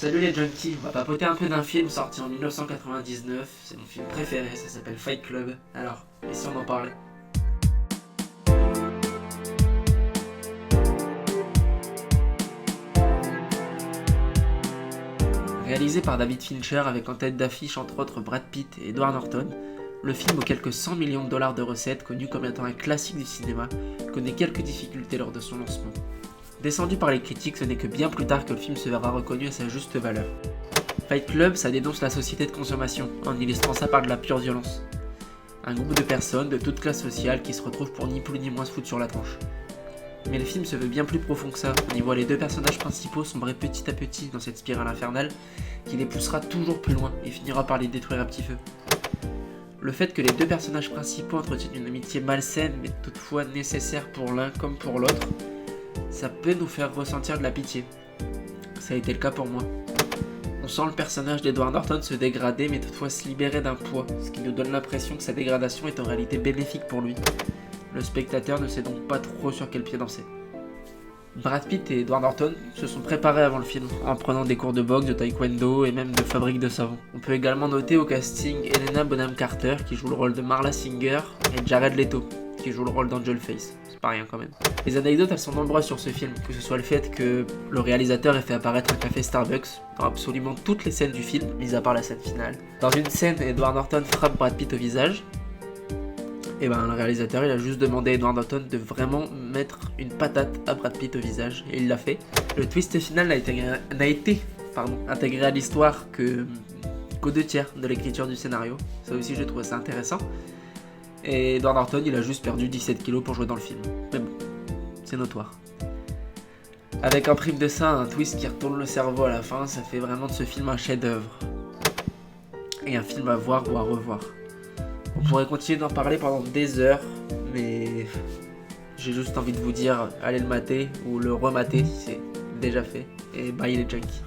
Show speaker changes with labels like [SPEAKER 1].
[SPEAKER 1] Salut les junkies, on va papoter un peu d'un film sorti en 1999, c'est mon film préféré, ça s'appelle Fight Club. Alors, et si on en parlait? Réalisé par David Fincher avec en tête d'affiche entre autres Brad Pitt et Edward Norton, le film aux quelques 100 millions de dollars de recettes, connu comme étant un classique du cinéma, connaît quelques difficultés lors de son lancement. Descendu par les critiques, ce n'est que bien plus tard que le film se verra reconnu à sa juste valeur. Fight Club, ça dénonce la société de consommation, en illustrant ça par de la pure violence. Un groupe de personnes de toute classe sociale qui se retrouvent pour ni plus ni moins se foutre sur la tronche. Mais le film se veut bien plus profond que ça, on y voit les deux personnages principaux sombrer petit à petit dans cette spirale infernale qui les poussera toujours plus loin et finira par les détruire à petit feu. Le fait que les deux personnages principaux entretiennent une amitié malsaine mais toutefois nécessaire pour l'un comme pour l'autre, ça peut nous faire ressentir de la pitié. Ça a été le cas pour moi. On sent le personnage d'Edward Norton se dégrader mais toutefois se libérer d'un poids, ce qui nous donne l'impression que sa dégradation est en réalité bénéfique pour lui. Le spectateur ne sait donc pas trop sur quel pied danser. Brad Pitt et Edward Norton se sont préparés avant le film, en prenant des cours de boxe, de taekwondo et même de fabrique de savon. On peut également noter au casting Helena Bonham Carter qui joue le rôle de Marla Singer et Jared Leto qui joue le rôle d'Angel Face. C'est pas rien quand même. Les anecdotes elles sont nombreuses sur ce film, que ce soit le fait que le réalisateur ait fait apparaître un café Starbucks dans absolument toutes les scènes du film, mis à part la scène finale. Dans une scène, Edward Norton frappe Brad Pitt au visage. Et le réalisateur il a juste demandé à Edward Norton de vraiment mettre une patate à Brad Pitt au visage et il l'a fait. Le twist final n'a été intégré à l'histoire qu'aux 2/3 de l'écriture du scénario. Ça aussi j'ai trouvé ça intéressant. Et Edward Norton il a juste perdu 17 kilos pour jouer dans le film. Mais bon, c'est notoire. Avec en prime de ça un twist qui retourne le cerveau à la fin, ça fait vraiment de ce film un chef-d'œuvre. Et un film à voir ou à revoir. On pourrait continuer d'en parler pendant des heures, mais j'ai juste envie de vous dire allez le mater ou le remater si c'est déjà fait. Et bye les junkies.